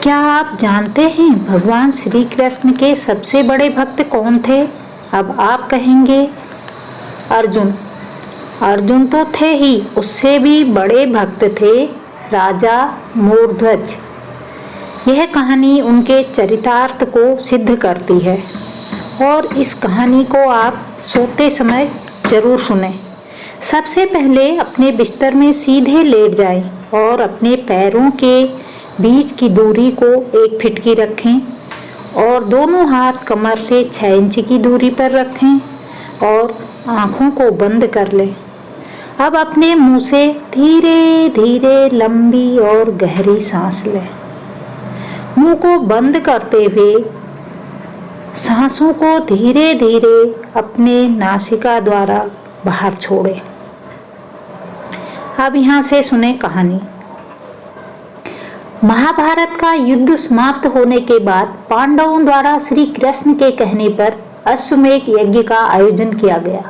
क्या आप जानते हैं भगवान श्री कृष्ण के सबसे बड़े भक्त कौन थे? अब आप कहेंगे अर्जुन। अर्जुन तो थे ही, उससे भी बड़े भक्त थे राजा मूर्धज। यह कहानी उनके चरितार्थ को सिद्ध करती है और इस कहानी को आप सोते समय जरूर सुनें। सबसे पहले अपने बिस्तर में सीधे लेट जाएं और अपने पैरों के बीच की दूरी को 1 फीट की रखें और दोनों हाथ कमर से 6 इंच की दूरी पर रखें और आँखों को बंद कर लें। अब अपने मुंह से धीरे धीरे लंबी और गहरी सांस लें। मुंह को बंद करते हुए सांसों को धीरे धीरे अपने नासिका द्वारा बाहर छोड़ें। अब यहाँ से सुने कहानी। महाभारत का युद्ध समाप्त होने के बाद पांडवों द्वारा श्री कृष्ण के कहने पर अश्वमेध यज्ञ का आयोजन किया गया।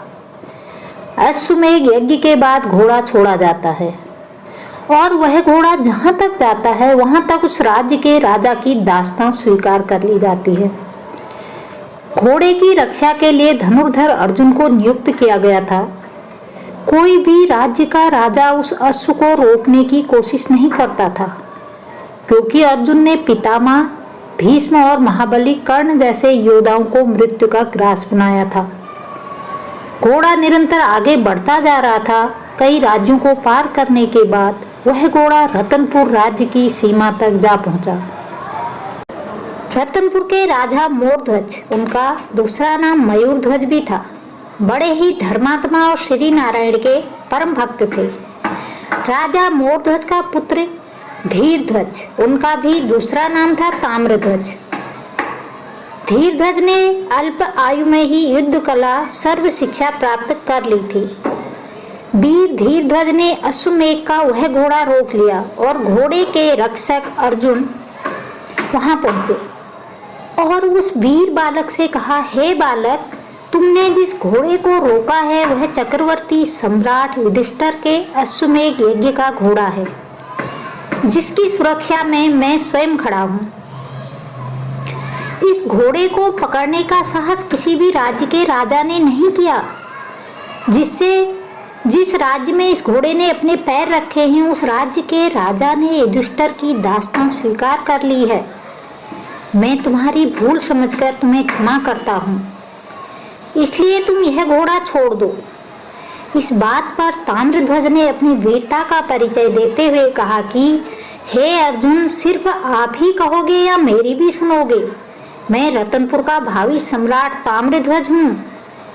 अश्वमेध यज्ञ के बाद घोड़ा छोड़ा जाता है और वह घोड़ा जहां तक जाता है वहां तक उस राज्य के राजा की दास्तां स्वीकार कर ली जाती है। घोड़े की रक्षा के लिए धनुर्धर अर्जुन को नियुक्त किया गया था। कोई भी राज्य का राजा उस अश्व को रोकने की कोशिश नहीं करता था, क्योंकि अर्जुन ने पितामह भीष्म और महाबली कर्ण जैसे योद्धाओं को मृत्यु का ग्रास बनाया था। घोड़ा निरंतर आगे बढ़ता जा रहा था। कई राज्यों को पार करने के बाद वह घोड़ा रतनपुर राज्य की सीमा तक जा पहुंचा। रतनपुर के राजा मूर्धज, उनका दूसरा नाम मयूरध्वज भी था, बड़े ही धर्मात्मा और श्री नारायण के परम भक्त थे। राजा मूर्धज का पुत्र धीरध्वज, उनका भी दूसरा नाम था ताम्रध्वज। धीरध्वज ने अल्प आयु में ही युद्ध कला सर्व शिक्षा प्राप्त कर ली थी। वीर धीरध्वज ने अश्वमेध का वह घोड़ा रोक लिया और घोड़े के रक्षक अर्जुन वहां पहुंचे और उस वीर बालक से कहा, हे बालक, तुमने जिस घोड़े को रोका है वह चक्रवर्ती सम्राट युधिष्ठिर के अश्वमेध यज्ञ का घोड़ा है, जिसकी सुरक्षा में मैं स्वयं खड़ा हूँ। इस घोड़े को पकड़ने का साहस किसी भी राज्य के राजा ने नहीं किया। जिस राज्य में इस घोड़े ने अपने पैर रखे हैं उस राज्य के राजा ने युधिष्ठिर की दास्तां स्वीकार कर ली है। मैं तुम्हारी भूल समझकर तुम्हें क्षमा करता हूँ, इसलिए तुम यह घोड़ा छोड़ दो। इस बात पर ताम्रध्वज ने अपनी वीरता का परिचय देते हुए कहा कि हे अर्जुन, सिर्फ आप ही कहोगे या मेरी भी सुनोगे? मैं रतनपुर का भावी सम्राट ताम्रध्वज हूँ।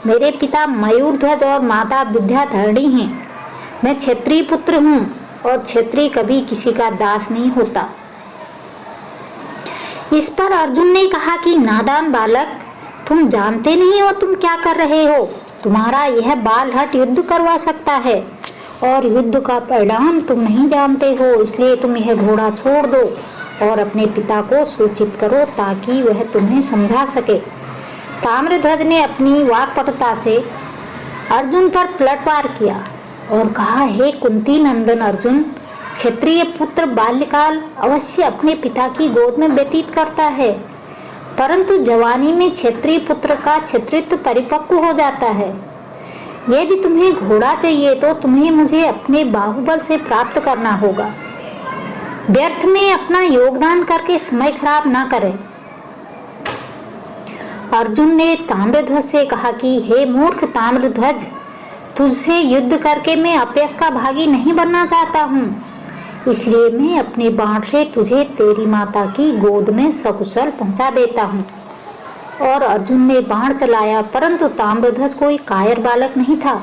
मेरे पिता मयूरध्वज और माता विद्याधरणी हैं। मैं क्षत्रिय पुत्र हूँ और क्षत्रिय कभी किसी का दास नहीं होता। इस पर अर्जुन ने कहा कि नादान बालक, तुम जानते नहीं हो तुम क्या कर रहे हो। तुम्हारा यह बालहट युद्ध करवा सकता है और युद्ध का परिणाम तुम नहीं जानते हो, इसलिए तुम यह घोड़ा छोड़ दो और अपने पिता को सूचित करो ताकि वह तुम्हें समझा सके। ताम्रध्वज ने अपनी वाक्पटुता से अर्जुन पर पलटवार किया और कहा, हे कुंती नंदन अर्जुन, क्षत्रिय पुत्र बाल्यकाल अवश्य अपने पिता की गोद में व्यतीत करता है, परंतु जवानी में क्षत्रिय पुत्र का क्षत्रित्व परिपक्व हो जाता है। यदि तुम्हें घोड़ा चाहिए तो तुम्हें मुझे अपने बाहुबल से प्राप्त करना होगा। व्यर्थ में अपना योगदान करके समय खराब ना करें। अर्जुन ने ताम्रध्वज से कहा कि हे मूर्ख ताम्रध्वज, तुझसे युद्ध करके मैं अपयश का भागी नहीं बनना चाहता हूँ, इसलिए मैं अपने बाण से तुझे तेरी माता की गोद में सकुशल पहुंचा देता हूँ। और अर्जुन ने बाण चलाया, परंतु ताम्रध्वज कोई कायर बालक नहीं था,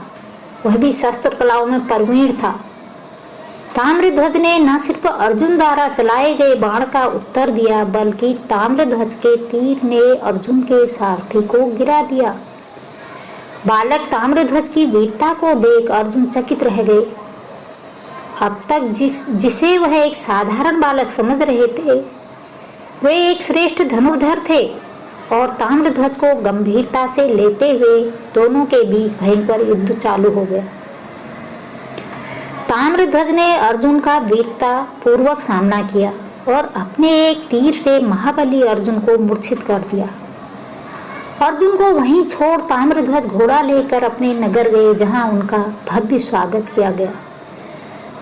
वह भी शस्त्र कलाओं में प्रवीण था। ताम्रध्वज ने न सिर्फ अर्जुन द्वारा चलाए गए बाण का उत्तर दिया, बल्कि ताम्रध्वज के तीर ने अर्जुन के सारथी को गिरा दिया। बालक ताम्रध्वज की वीरता को देख अर्जुन चकित रह गए। अब तक जिसे वह एक साधारण बालक समझ रहे थे, वे एक श्रेष्ठ धनुर्धर थे और ताम्रध्वज को गंभीरता से लेते हुए दोनों के बीच भयंकर युद्ध चालू हो गया। ताम्रध्वज ने अर्जुन का वीरता पूर्वक सामना किया और अपने एक तीर से महाबली अर्जुन को मूर्छित कर दिया। अर्जुन को वहीं छोड़ ताम्रध्वज घोड़ा लेकर अपने नगर गए, जहां उनका भव्य स्वागत किया गया।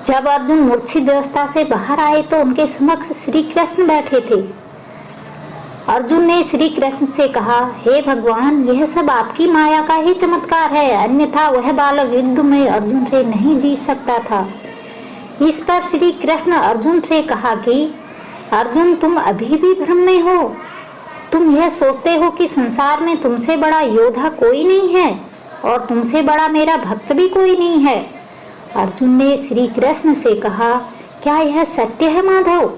जब अर्जुन मूर्छित अवस्था से बाहर आए तो उनके समक्ष श्री कृष्ण बैठे थे। अर्जुन ने श्री कृष्ण से कहा, हे भगवान, यह सब आपकी माया का ही चमत्कार है, अन्यथा वह बालक युद्ध में अर्जुन से नहीं जीत सकता था। इस पर श्री कृष्ण अर्जुन से कहा कि अर्जुन, तुम अभी भी भ्रम में हो। तुम यह सोचते हो कि संसार में तुमसे बड़ा योद्धा कोई नहीं है और तुमसे बड़ा मेरा भक्त भी कोई नहीं है। अर्जुन ने श्री कृष्ण से कहा, क्या यह सत्य है माधव?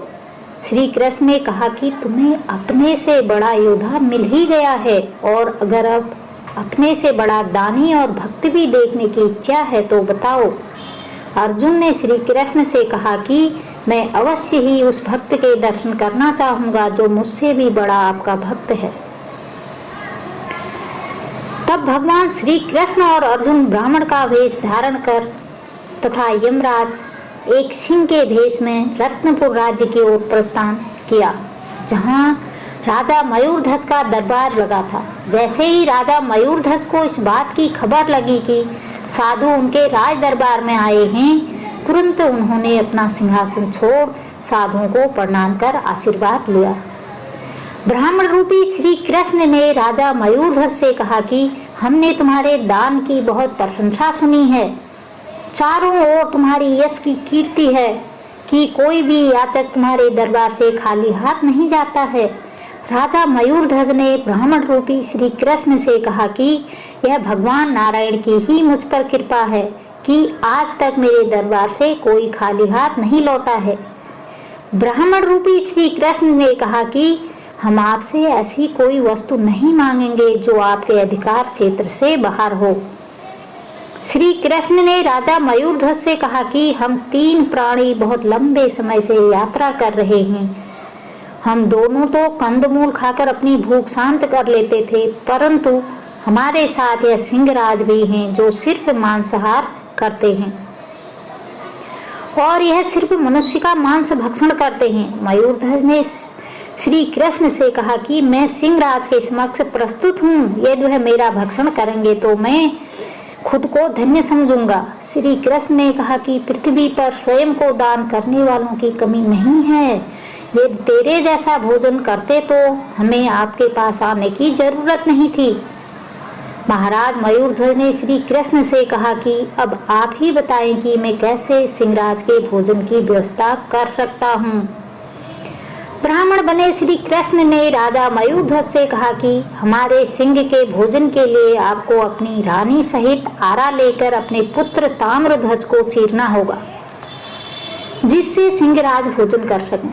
श्री कृष्ण ने कहा कि तुम्हें अपने से बड़ा योद्धा मिल ही गया है, और अगर अब अपने से बड़ा दानी और भक्त भी देखने की इच्छा है तो बताओ। अर्जुन ने श्री कृष्ण से कहा कि मैं अवश्य ही उस भक्त के दर्शन करना चाहूंगा जो मुझसे भी बड़ा आपका भक्त है। तब भगवान श्री कृष्ण और अर्जुन ब्राह्मण का वेश धारण कर तथा यमराज एक सिंह के भेष में रत्नपुर राज्य की ओर प्रस्थान किया, जहां राजा मयूरध्वज का दरबार लगा था। जैसे ही राजा मयूरध्वज को इस बात की खबर लगी कि साधु उनके राज दरबार में आए हैं, तुरंत उन्होंने अपना सिंहासन छोड़ साधुओं को प्रणाम कर आशीर्वाद लिया। ब्राह्मण रूपी श्री कृष्ण ने राजा मयूरध्वज से कहा कि हमने तुम्हारे दान की बहुत प्रशंसा सुनी है। चारों ओर तुम्हारी यश की कीर्ति है कि कोई भी याचक तुम्हारे दरबार से खाली हाथ नहीं जाता है। राजा मयूरध्वज ने ब्राह्मण रूपी श्री कृष्ण से कहा कि यह भगवान नारायण की ही मुझ पर कृपा है कि आज तक मेरे दरबार से कोई खाली हाथ नहीं लौटा है। ब्राह्मण रूपी श्री कृष्ण ने कहा कि हम आपसे ऐसी कोई वस्तु नहीं मांगेंगे जो आपके अधिकार क्षेत्र से बाहर हो। श्री कृष्ण ने राजा मयूरध्वज से कहा कि हम 3 प्राणी बहुत लंबे समय से यात्रा कर रहे हैं। हम दोनों तो कंदमूल खाकर अपनी भूख शांत कर लेते थे, परंतु हमारे साथ यह सिंहराज भी हैं जो सिर्फ मांसाहार करते हैं और यह सिर्फ मनुष्य का मांस भक्षण करते हैं। मयूरध्वज ने श्री कृष्ण से कहा कि मैं सिंहराज के समक्ष प्रस्तुत हूँ। यदि वह मेरा भक्षण करेंगे तो मैं खुद को धन्य समझूंगा। श्री कृष्ण ने कहा कि पृथ्वी पर स्वयं को दान करने वालों की कमी नहीं है। यदि तेरे जैसा भोजन करते तो हमें आपके पास आने की जरूरत नहीं थी। महाराज मयूरध्वज ने श्री कृष्ण से कहा कि अब आप ही बताएं कि मैं कैसे सिंहराज के भोजन की व्यवस्था कर सकता हूँ। ब्राह्मण बने श्री कृष्ण ने राजा मयूरध्वज से कहा कि हमारे सिंह के भोजन के लिए आपको अपनी रानी सहित आरा लेकर अपने पुत्र ताम्रध्वज को चीरना होगा, जिससे सिंहराज भोजन कर सकें।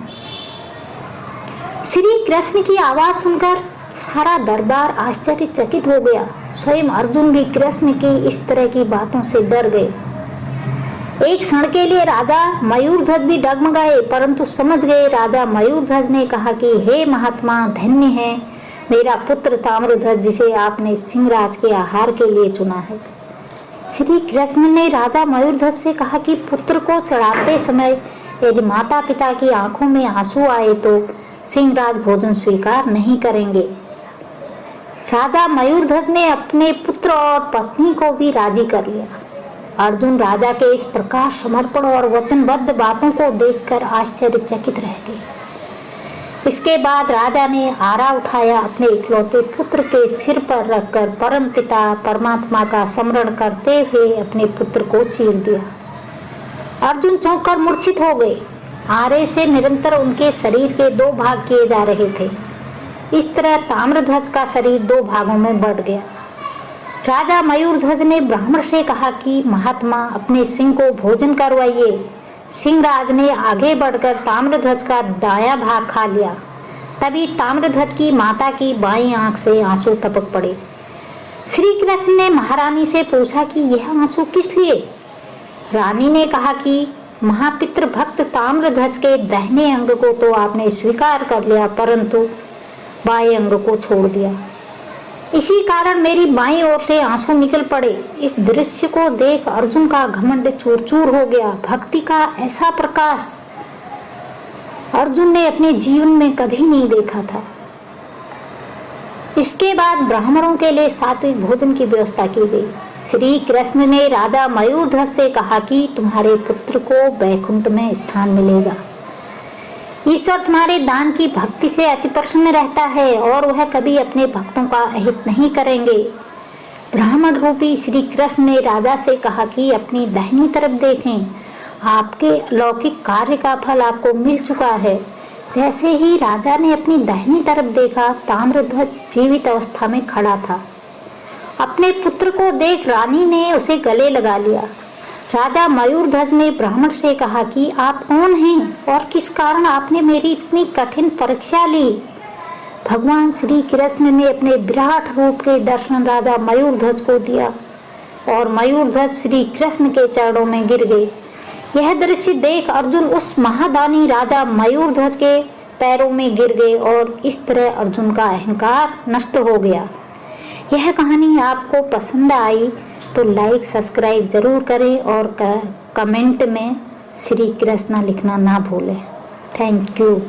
श्री कृष्ण की आवाज सुनकर सारा दरबार आश्चर्यचकित हो गया। स्वयं अर्जुन भी कृष्ण की इस तरह की बातों से डर गए। एक क्षण के लिए राजा मयूरध्वज भी डगमगाए, परंतु समझ गए। राजा मयूरध्वज ने कहा कि हे महात्मा, धन्य है मेरा पुत्र ताम्रध्वज जिसे आपने सिंहराज के आहार के लिए चुना है। श्री कृष्ण ने राजा मयूरध्वज से कहा कि पुत्र को चढ़ाते समय यदि माता पिता की आंखों में आंसू आए तो सिंहराज भोजन स्वीकार नहीं करेंगे। राजा मयूरध्वज ने अपने पुत्र और पत्नी को भी राजी कर लिया। अर्जुन राजा के इस प्रकार समर्पण और वचनबद्ध बातों को देखकर आश्चर्यचकित रह गए। इसके बाद राजा ने आरा उठाया, अपने इकलौते पुत्र के सिर पर रखकर परमपिता परमात्मा का स्मरण करते हुए अपने पुत्र को चीर दिया। अर्जुन चौंक कर मूर्छित हो गए। आरे से निरंतर उनके शरीर के 2 भाग किए जा रहे थे। इस तरह ताम्रध्वज का शरीर 2 भागों में बंट गया। राजा मयूरध्वज ने ब्राह्मण से कहा कि महात्मा, अपने सिंह को भोजन करवाइए। सिंहराज ने आगे बढ़कर ताम्रध्वज का दायां भाग खा लिया। तभी ताम्रध्वज की माता की बाईं आंख से आंसू टपक पड़े। श्री कृष्ण ने महारानी से पूछा कि यह आंसू किस लिए? रानी ने कहा कि महापितृ भक्त ताम्रध्वज के दाहिने अंग को तो आपने स्वीकार कर लिया, परंतु बाएं अंग को छोड़ दिया। इसी कारण मेरी बाईं ओर से आंसू निकल पड़े। इस दृश्य को देख अर्जुन का घमंड चूर चूर हो गया। भक्ति का ऐसा प्रकाश अर्जुन ने अपने जीवन में कभी नहीं देखा था। इसके बाद ब्राह्मणों के लिए सात्विक भोजन की व्यवस्था की गई। श्री कृष्ण ने राजा मयूरध्वज से कहा कि तुम्हारे पुत्र को वैकुंठ में स्थान मिलेगा। ईश्वर तुम्हारे दान की भक्ति से अति प्रसन्न रहता है और वह कभी अपने भक्तों का अहित नहीं करेंगे। ब्राह्मण रूपी श्री कृष्ण ने राजा से कहा कि अपनी दाहिनी तरफ देखें, आपके अलौकिक कार्य का फल आपको मिल चुका है। जैसे ही राजा ने अपनी दाहिनी तरफ देखा, ताम्रध्वज जीवित अवस्था में खड़ा था। अपने पुत्र को देख रानी ने उसे गले लगा लिया। राजा मयूरध्वज ने ब्राह्मण से कहा कि आप कौन हैं और किस कारण आपने मेरी इतनी कठिन परीक्षा ली। भगवान श्री कृष्ण ने अपने विराट रूप के दर्शन राजा मयूरध्वज को दिया और मयूरध्वज श्री कृष्ण के चरणों में गिर गए। यह दृश्य देख अर्जुन उस महादानी राजा मयूरध्वज के पैरों में गिर गए और इस तरह अर्जुन का अहंकार नष्ट हो गया। यह कहानी आपको पसंद आई तो लाइक सब्सक्राइब जरूर करें और कमेंट में श्री कृष्ण लिखना ना भूलें। Thank you.